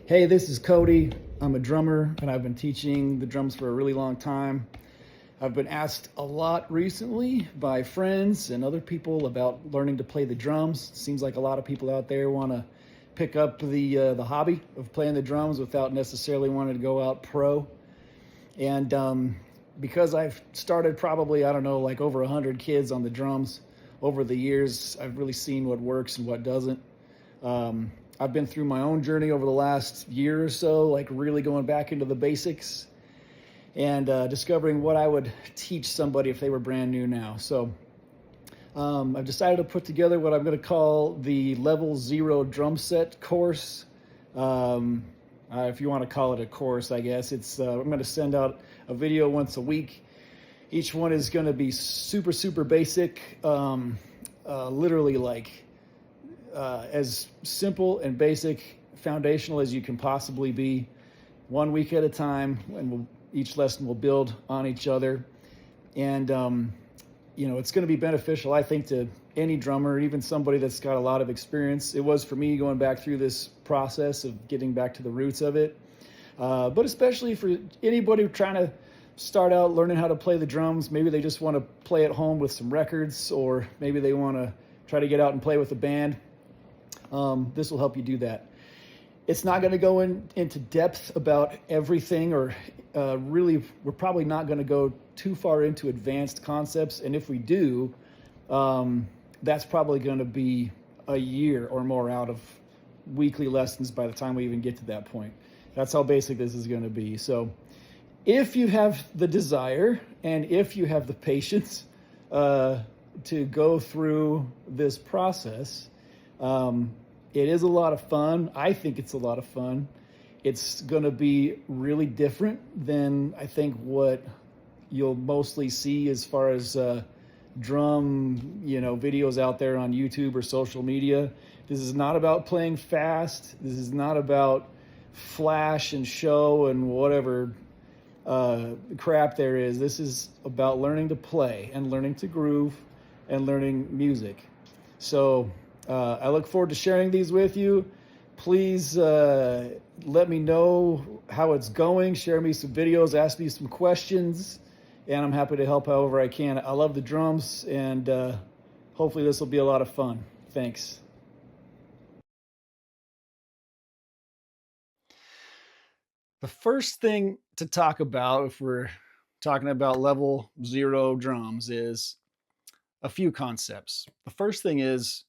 Hey, this is Cody. I'm a drummer and I've been teaching the drums for a really long time. I've been asked a lot recently by friends and other people about learning to play the drums. Seems like a lot of people out there want to pick up the hobby of playing the drums without necessarily wanting to go out pro. And because I've started probably, I don't know, like over 100 kids on the drums over the years, I've really seen what works and what doesn't. Um, I've been through my own journey over the last year or so, like really going back into the basics and discovering what I would teach somebody if they were brand new now. So I've decided to put together what I'm going to call the Level Zero drum set course. Um, if you want to call it a course, I guess I'm going to send out a video once a week. Each one is going to be super, super basic, literally like as simple and basic, foundational as you can possibly be, 1 week at a time, and each lesson will build on each other. And it's going to be beneficial, I think, to any drummer, even somebody that's got a lot of experience. It was for me going back through this process of getting back to the roots of it, but especially for anybody trying to start out learning how to play the drums. Maybe they just want to play at home with some records, or maybe they want to try to get out and play with a band. This will help you do that. It's not going to go into depth about everything, or really, we're probably not going to go too far into advanced concepts. And if we do, that's probably going to be a year or more out of weekly lessons by the time we even get to that point. That's how basic this is going to be. So if you have the desire and if you have the patience to go through this process, it is a lot of fun. I think it's a lot of fun. It's going to be really different than I think what you'll mostly see as far as drum, videos out there on YouTube or social media. This is not about playing fast. This is not about flash and show and whatever crap there is. This is about learning to play and learning to groove and learning music. So I look forward to sharing these with you. Please let me know how it's going. Share me some videos, ask me some questions, and I'm happy to help however I can. I love the drums, and hopefully this will be a lot of fun. Thanks. The first thing to talk about, if we're talking about level zero drums, is a few concepts. The first thing is,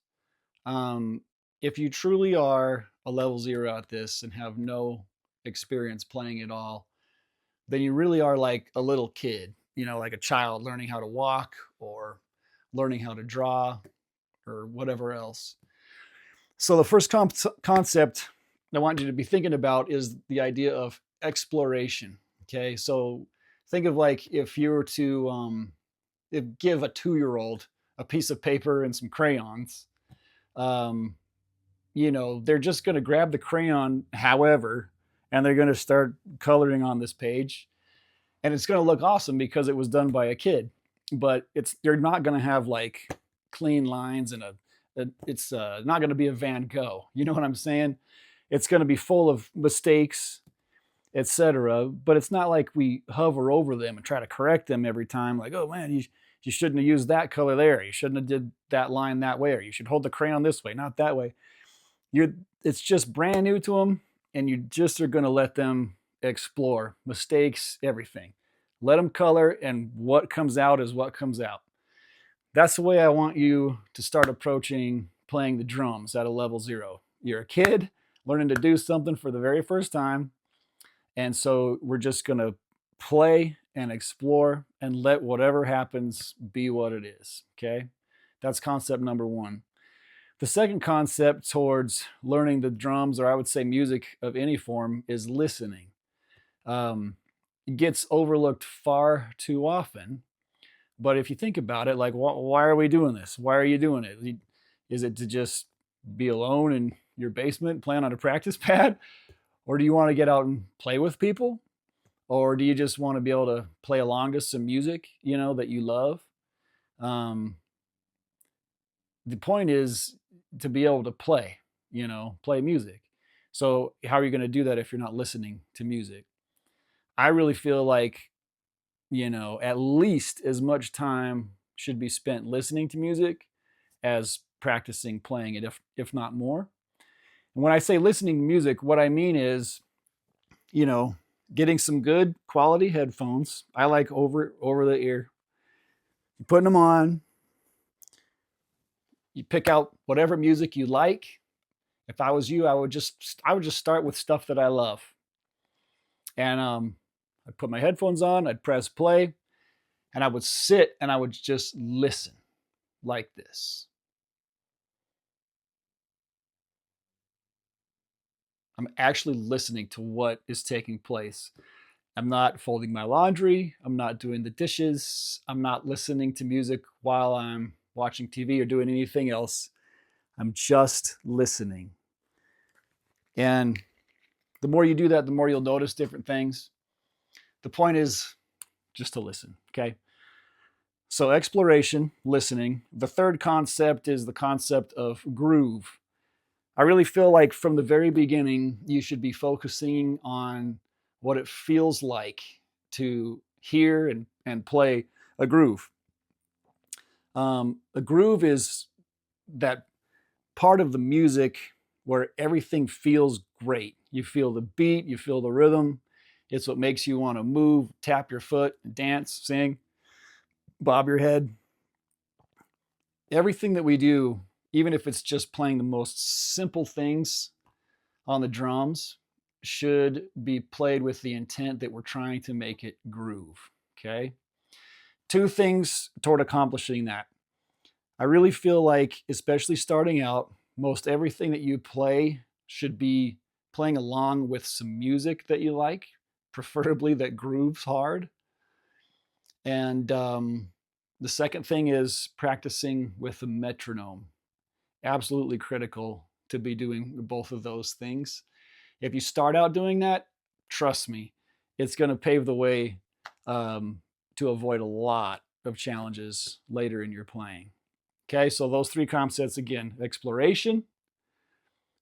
if you truly are a level zero at this and have no experience playing at all, then you really are like a little kid, like a child learning how to walk or learning how to draw or whatever else. So the first concept I want you to be thinking about is the idea of exploration. Okay, so think of like if you were to give a 2-year-old a piece of paper and some crayons. um, they're just going to grab the crayon, however, and they're going to start coloring on this page. And it's going to look awesome because it was done by a kid. But they're not going to have like clean lines and it's not going to be a Van Gogh. You know what I'm saying? It's going to be full of mistakes, etc. But it's not like we hover over them and try to correct them every time. Like, oh man, you shouldn't have used that color there. You shouldn't have did that line that way, or you should hold the crayon this way, not that way. It's just brand new to them, and you just are going to let them explore mistakes, everything. Let them color, and what comes out is what comes out. That's the way I want you to start approaching playing the drums at a level zero. You're a kid learning to do something for the very first time, and so we're just going to play and explore and let whatever happens be what it is. Okay, that's concept number one. The second concept towards learning the drums, or I would say music of any form, is listening. It gets overlooked far too often. But if you think about it, like, why are we doing this? Why are you doing it? Is it to just be alone in your basement playing on a practice pad? Or do you want to get out and play with people? Or do you just want to be able to play along to some music, that you love? Um, the point is to be able to play music. So how are you going to do that if you're not listening to music? I really feel like, at least as much time should be spent listening to music as practicing playing it, if not more. And when I say listening to music, what I mean is, you know, getting some good quality headphones. I like over the ear. You're putting them on. You pick out whatever music you like. If I was you, I would just start with stuff that I love. And I'd put my headphones on, I'd press play, and I would sit and I would just listen like this. I'm actually listening to what is taking place. I'm not folding my laundry. I'm not doing the dishes. I'm not listening to music while I'm watching TV or doing anything else. I'm just listening. And the more you do that, the more you'll notice different things. The point is just to listen, okay? So, exploration, listening. The third concept is the concept of groove. I really feel like from the very beginning, you should be focusing on what it feels like to hear and play a groove. A groove is that part of the music where everything feels great. You feel the beat, you feel the rhythm. It's what makes you want to move, tap your foot, dance, sing, bob your head. Everything that we do, even if it's just playing the most simple things on the drums, should be played with the intent that we're trying to make it groove. Okay? Two things toward accomplishing that. I really feel like, especially starting out, most everything that you play should be playing along with some music that you like, preferably that grooves hard. And the second thing is practicing with a metronome. Absolutely critical to be doing both of those things. If you start out doing that, trust me, it's going to pave the way to avoid a lot of challenges later in your playing. Okay, so those three concepts again: exploration,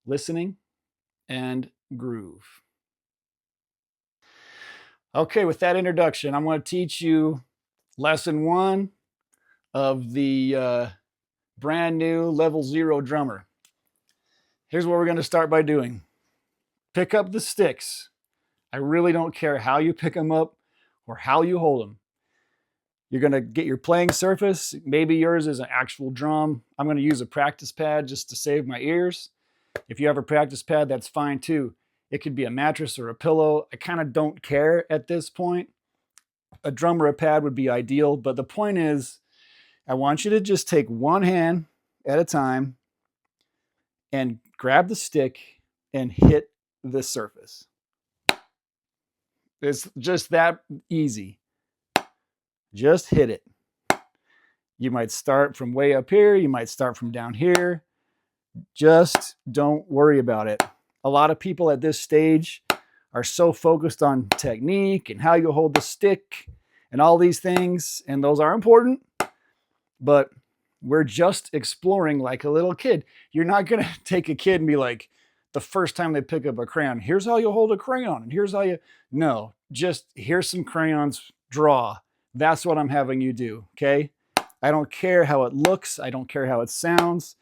listening, and groove. Okay, with that introduction, I'm going to teach you lesson 1 of the brand new level 0 drummer. Here's what we're going to start by doing. Pick up the sticks. I really don't care how you pick them up or how you hold them. You're going to get your playing surface. Maybe yours is an actual drum. I'm going to use a practice pad just to save my ears. If you have a practice pad, that's fine too. It could be a mattress or a pillow. I kind of don't care at this point. A drum or a pad would be ideal, but the point is, I want you to just take one hand at a time and grab the stick and hit the surface. It's just that easy. Just hit it. You might start from way up here. You might start from down here. Just don't worry about it. A lot of people at this stage are so focused on technique and how you hold the stick and all these things, and those are important, but we're just exploring like a little kid. You're not going to take a kid and be like, the first time they pick up a crayon, here's how you hold a crayon, and here's how you... No, just here's some crayons, draw. That's what I'm having you do, okay? I don't care how it looks. I don't care how it sounds.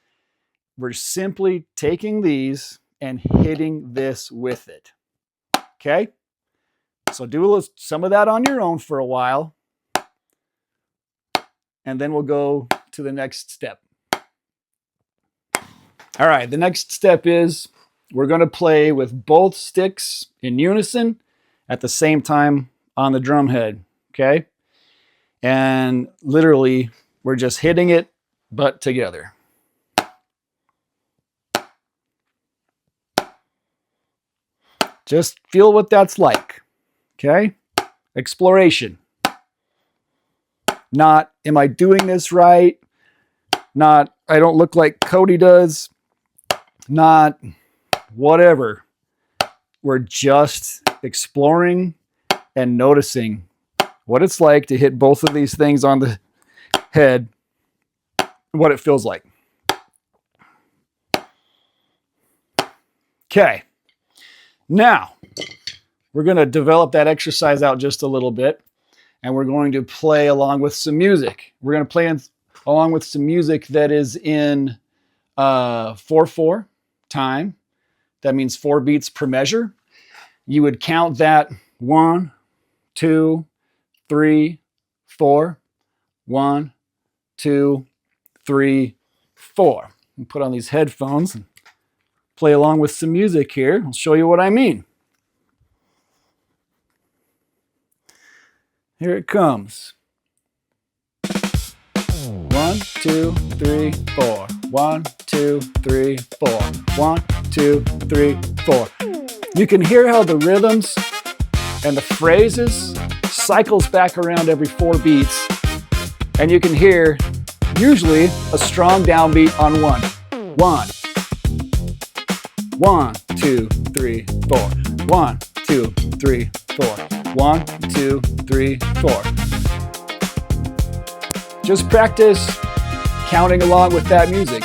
We're simply taking these and hitting this with it, okay? So do some of that on your own for a while, and then we'll go to the next step. All right, the next step is we're going to play with both sticks in unison at the same time on the drum head, okay? And literally, we're just hitting it, but together. Just feel what that's like, okay? Exploration. Not, am I doing this right? Not, I don't look like Cody does. Not, whatever. We're just exploring and noticing what it's like to hit both of these things on the head, what it feels like. Okay. Now, we're going to develop that exercise out just a little bit, and we're going to play along with some music. We're going to play along with some music that is in 4/4 time. That means 4 beats per measure. You would count that 1, 2, 3, 4. 1, 2, 3, 4. And put on these headphones and play along with some music here. I'll show you what I mean. Here it comes. 1, 2, 3, 4. 1, 2, 3, 4. 1, 2, 3, 4. You can hear how the rhythms and the phrases cycles back around every 4 beats. And you can hear usually a strong downbeat on 1. 1. 1, 2, 3, 4. 1, 2, 3, 4. 1, 2, 3, 4. Just practice counting along with that music.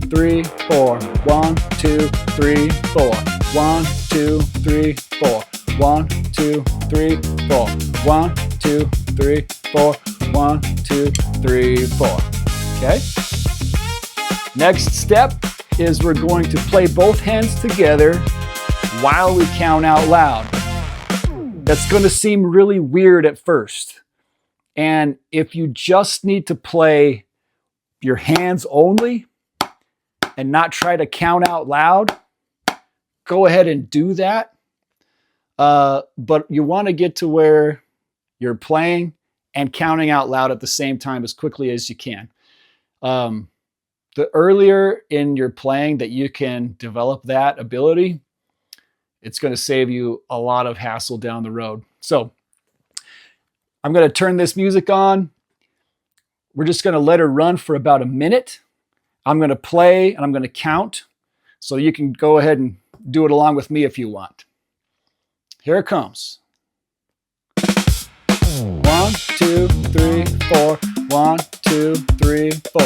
3, 4. 1, 2, 3, 4. 1, 2, 3, 4. 1, 2, 3, 4. 1, 2, 3, 4. 1, 2, 3, 4. Okay? Next step is we're going to play both hands together while we count out loud. That's going to seem really weird at first. And if you just need to play your hands only and not try to count out loud, go ahead and do that. But you want to get to where you're playing and counting out loud at the same time as quickly as you can. The earlier in your playing that you can develop that ability, it's going to save you a lot of hassle down the road. So I'm going to turn this music on. We're just going to let her run for about a minute. I'm going to play and I'm going to count. So you can go ahead and do it along with me if you want. Here it comes. 1, 2, 3, 4. 1, 2, 3, 4.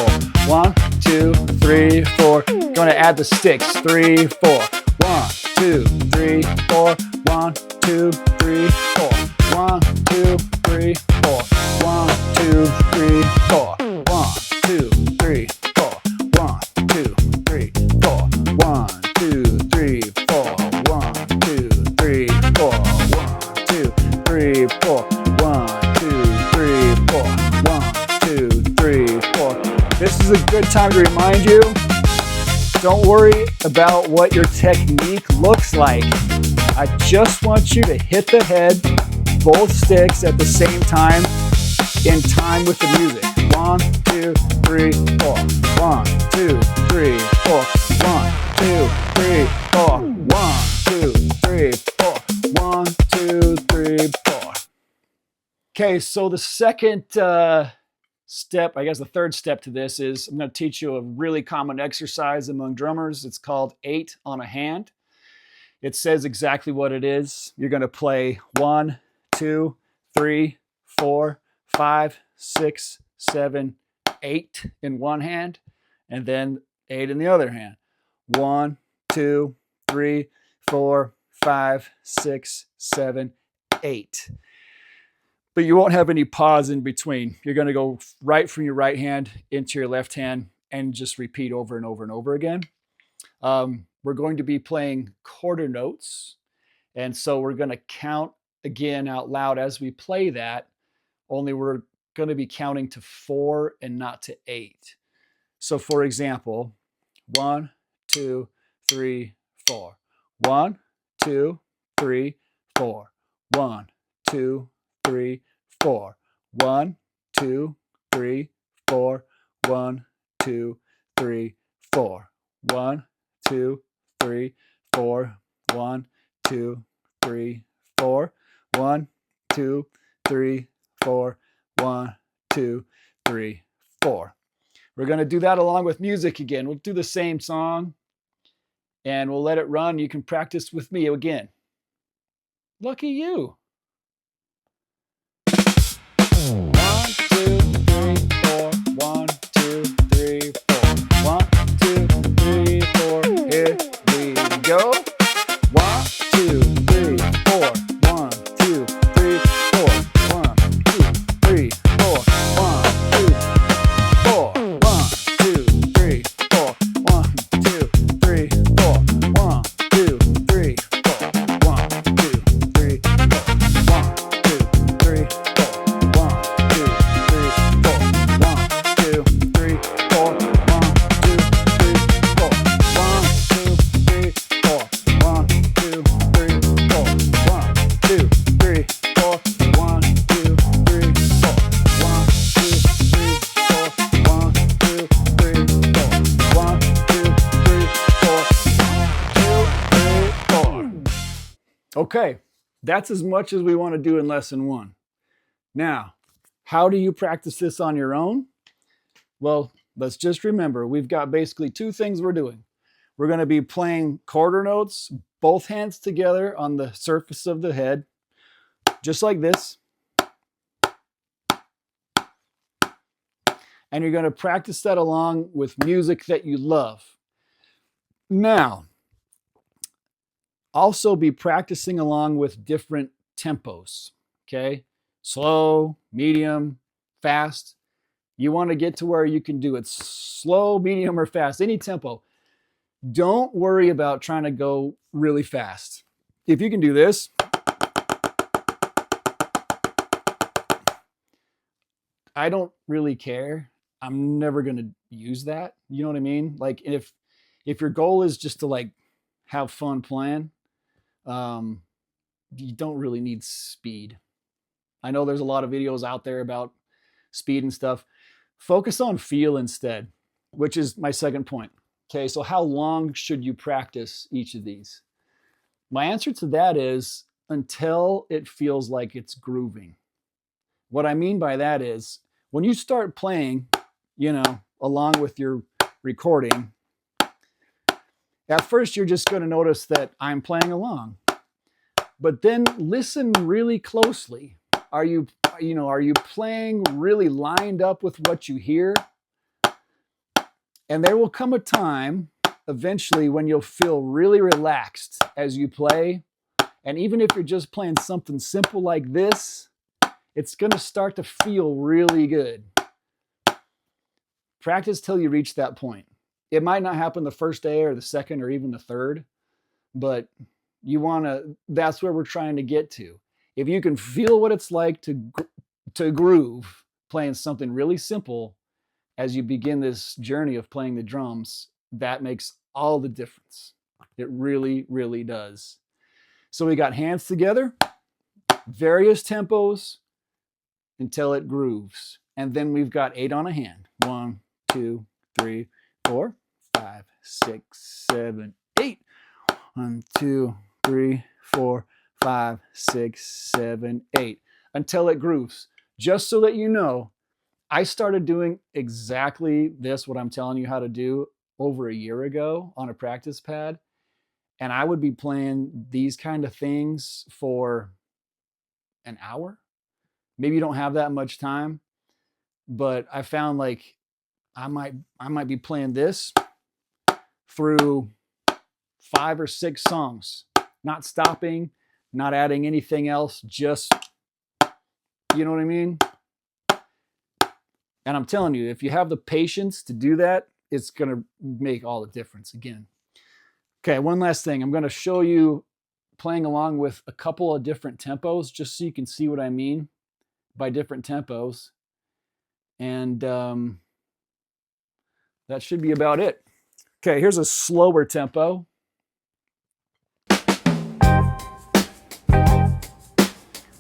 1, 2, 3, 4. Going to add the sticks. 3, 4. 1, 2, 3, 4. 1, 2, 3, 4. 1, 2, 3, 4. 1, 2, 3, 4. 1, 2, 3, 4. 1, 2, 3, 4. 1, 2, 3, 4. 1, 2, 3, 4. 1, 2, 3, 4. 1, 2, 3, 4. 1, 2, 3, 4. This is a good time to remind you, don't worry about what your technique looks like. I just want you to hit the head, both sticks at the same time, in time with the music. 1, 2, 3, 4. 1, 2, 3, 4. 1, 2, 3, 4. 1, 2, 3, 4. 1, 2, 3, 4. Okay, so the second step, I guess the third step to this is I'm going to teach you a really common exercise among drummers. It's called 8 on a hand. It says exactly what it is. You're going to play 1, 2, 3, 4, 5, 6, 7, 8 in one hand, and then 8 in the other hand. 1, 2, 3, 4, 5, 6, 7, 8. But you won't have any pause in between. You're going to go right from your right hand into your left hand and just repeat over and over and over again. We're going to be playing quarter notes. And so we're going to count again out loud as we play that, only we're going to be counting to 4 and not to 8. So for example, 1, 2, 3, 4. 1, 2, 3, 4. 1, 2, 3, 4. 1, 2, 3, 4. 1, 2, 3, 4. 1, 2, 3, 4. 1, 2, 3, 4. 1, 2, 3, 4. 1, 2, 3, 4. We're going to do that along with music again. We'll do the same song and we'll let it run. You can practice with me again. Lucky you. 1, 2, 3, 4. 1, 2, 3, 4. 1, 2, 3, 4. Here we go. 1, 2, Okay, that's as much as we want to do in lesson 1. Now, how do you practice this on your own? Well, let's just remember we've got basically 2 things we're doing. We're going to be playing quarter notes, both hands together on the surface of the head, just like this. And you're going to practice that along with music that you love. Now, also be practicing along with different tempos, okay? Slow, medium, fast. You want to get to where you can do it slow, medium, or fast, any tempo. Don't worry about trying to go really fast. If you can do this, I don't really care. I'm never going to use that. You know what I mean? Like if your goal is just to like have fun playing, you don't really need speed. I know there's a lot of videos out there about speed and stuff. Focus on feel instead, which is my second point. Okay, so how long should you practice each of these? My answer to that is until it feels like it's grooving. What I mean by that is when you start playing, along with your recording, at first you're just going to notice that I'm playing along. But then listen really closely. Are you playing really lined up with what you hear? And there will come a time eventually when you'll feel really relaxed as you play. And even if you're just playing something simple like this, it's going to start to feel really good. Practice till you reach that point. It might not happen the first day or the second or even the third, but that's where we're trying to get to. If you can feel what it's like to groove playing something really simple as you begin this journey of playing the drums, that makes all the difference. It really, really does. So we got hands together, various tempos until it grooves. And then we've got 8 on a hand. 1, 2, 3, 4, 5, 6, 7, 8. 1, 2, 3, 4, 5, 6, 7, 8. Until it grooves. Just so that you know, I started doing exactly this, what I'm telling you how to do, over a year ago on a practice pad. And I would be playing these kind of things for an hour. Maybe you don't have that much time, but I found like I might be playing this through 5 or 6 songs, not stopping, not adding anything else, just, you know what I mean? And I'm telling you, if you have the patience to do that, it's going to make all the difference again. Okay, one last thing. I'm going to show you playing along with a couple of different tempos, just so you can see what I mean by different tempos. And that should be about it. Okay, here's a slower tempo.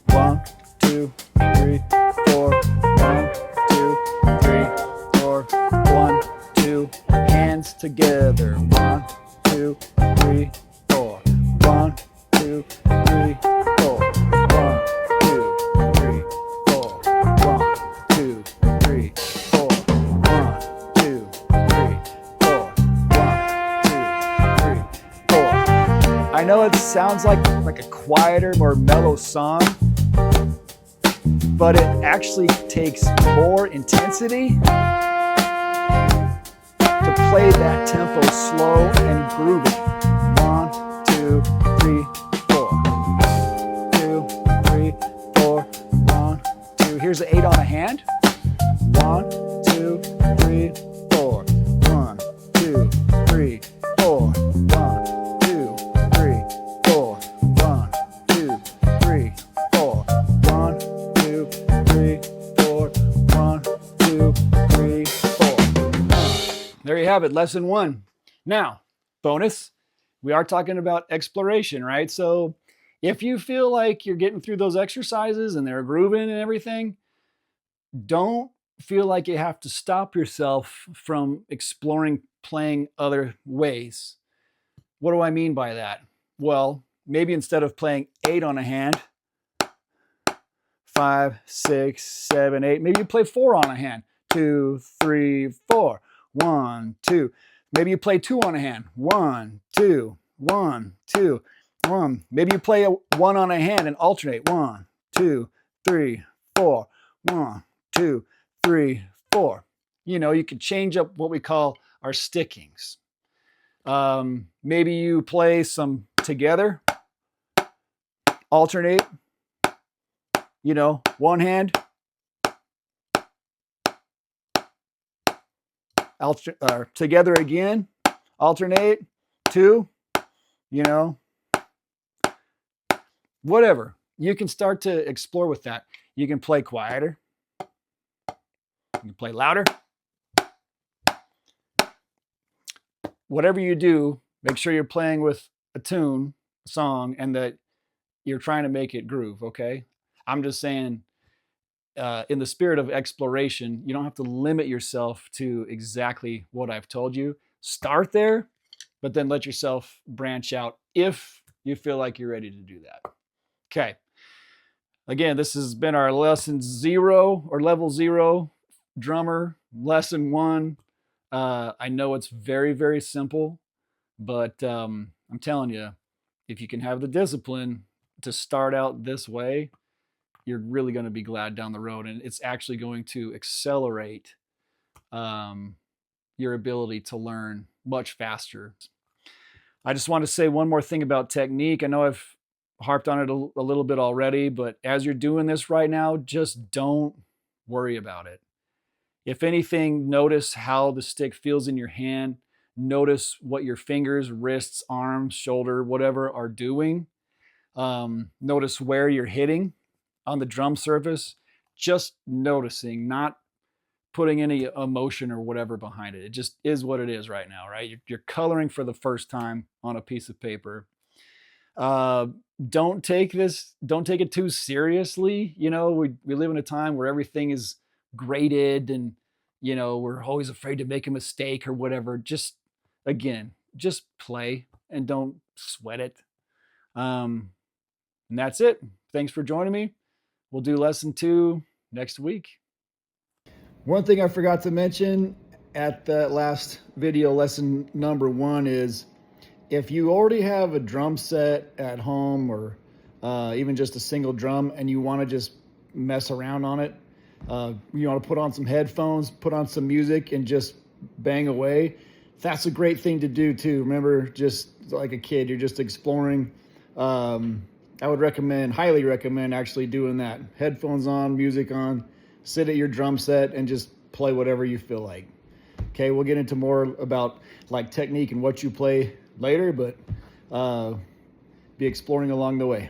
1, 2, 3, 4. 1, 2, 3, 4. 1, 2. Hands together. 1, 2, 3, 4. 1, 2, 3, 4. 1, 2, 3, 4. 1, 2, 3, 4. 1, 2, 3, 4. 1, 2, 3, 4. I know it sounds like a quieter, more mellow song, but it actually takes more intensity to play that tempo slow and groovy. 1, 2, 3, 4. 2, 3, 4. 1, 2. Here's an 8 on a hand. 1, 2, 3, 4. 1, 2, 3, 4. 1, 2, 3, 4. 1, 2, 3, 4. 1, 2, 3, 4. 1, 2, 3, 4. There you have it, lesson 1. Now, bonus, we are talking about exploration, right? So if you feel like you're getting through those exercises and they're grooving and everything, don't feel like you have to stop yourself from exploring playing other ways. What do I mean by that? Well, maybe instead of playing 8 on a hand, 5, 6, 7, 8, maybe you play 4 on a hand. 2, 3, 4. 1, 2. Maybe you play 2 on a hand. 1, 2, 1, 2, 1. Maybe you play 1 on a hand and alternate. 1, 2, 3, 4. 1, 2, 3, 4. You know, you can change up what we call our stickings. Maybe you play some together, alternate, you know, one hand, together again, alternate, 2, you know, whatever. You can start to explore with that. You can play quieter. You can play louder. Whatever you do, make sure you're playing with a tune, a song, and that you're trying to make it groove, okay? I'm just saying, in the spirit of exploration, you don't have to limit yourself to exactly what I've told you. Start there, but then let yourself branch out if you feel like you're ready to do that. Okay. Again, this has been our lesson 0 or level 0 drummer, lesson 1. I know it's very, very simple, but I'm telling you, if you can have the discipline to start out this way, you're really going to be glad down the road. And it's actually going to accelerate your ability to learn much faster. I just want to say one more thing about technique. I know I've harped on it a little bit already, but as you're doing this right now, just don't worry about it. If anything, notice how the stick feels in your hand. Notice what your fingers, wrists, arms, shoulder, whatever are doing. Notice where you're hitting on the drum surface. Just noticing, not putting any emotion or whatever behind it. It just is what it is right now, right? You're coloring for the first time on a piece of paper. Don't take it too seriously. You know, we live in a time where everything is graded and, you know, we're always afraid to make a mistake or whatever. Just play and don't sweat it. And that's it. Thanks for joining me. We'll do lesson 2 next week. One thing I forgot to mention at that last video, lesson number 1, is if you already have a drum set at home or even just a single drum and you want to just mess around on it, you want to put on some headphones, put on some music and just bang away, that's a great thing to do too. Remember, just like a kid, you're just exploring. I would highly recommend actually doing that. Headphones on, music on, sit at your drum set and just play whatever you feel like. Okay, we'll get into more about like technique and what you play later, but be exploring along the way.